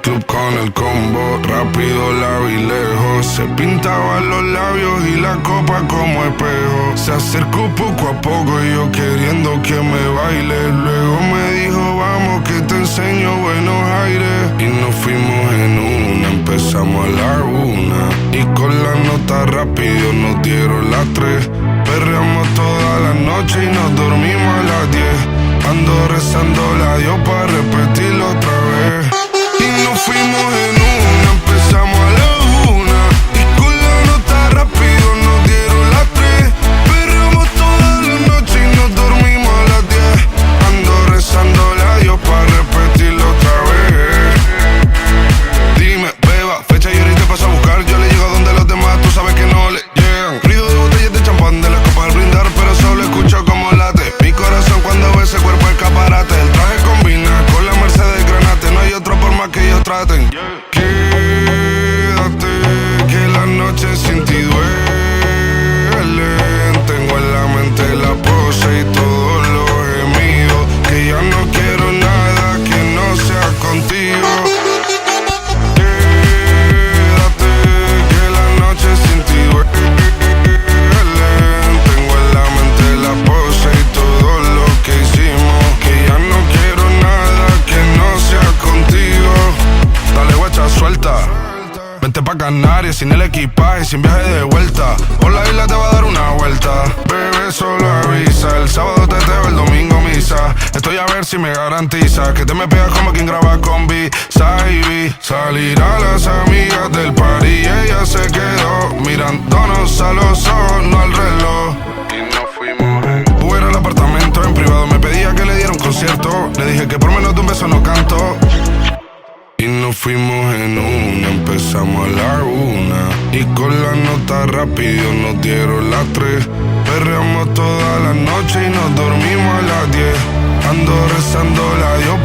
club con el combo, rápido la vi lejos. Se pintaban los labios y la copa como espejo. Se acercó poco a poco y yo queriendo que me baile. Luego me dijo vamos que te enseño buenos aires. Y nos fuimos en una, empezamos a la 1. Y con la nota rápido nos dieron las 3. Perreamos toda la noche y nos dormimos a las 10. Ando rezando la Dios para repetirlo otra vez. Y nos fuimos en una, empezamos a la 1. Y con la nota rápido nos dieron las 3. Perreamos toda la noche y nos dormimos a las 10. Ando rezando la Dios para repetirlo otra vez. Dime, beba, fecha y ahorita paso a buscar. Yo le llego donde los demás, tú sabes que no le llegan. Ruido de botellas de champán de la copa al brindar, pero solo escucho como late mi corazón cuando ve ese cuerpo escaparate. El traje combina con la Mercedes Granate. No hay otro por más que ellos traten. Quédate, que la noche sin ti duelen. Tengo en la mente la pose y todos los gemidos. Que ya no quiero nada que no sea contigo. Quédate, que la noche sin ti duelen. Tengo en la mente la pose y todo lo que hicimos. Que ya no quiero nada que no sea contigo. Dale guacha, suelta. Vente pa' Canarias sin el equipaje, sin viaje de vuelta. Por la isla te va a dar una vuelta. Bebé, solo avisa. El sábado teteo, el domingo misa. Estoy a ver si me garantiza que te me pegas como quien graba con B-Side. Salir a las amigas del party y ella se quedó mirándonos a los ojos, no al reloj. Y nos fuimos en Uber al apartamento en privado. Me pedía que le diera un concierto. Le dije que por menos de un beso no canto. Y nos fuimos en una, empezamos a la 1. Y con la nota rápido nos dieron las 3. Perreamos toda la noche y nos dormimos a las 10. Ando rezando la Dios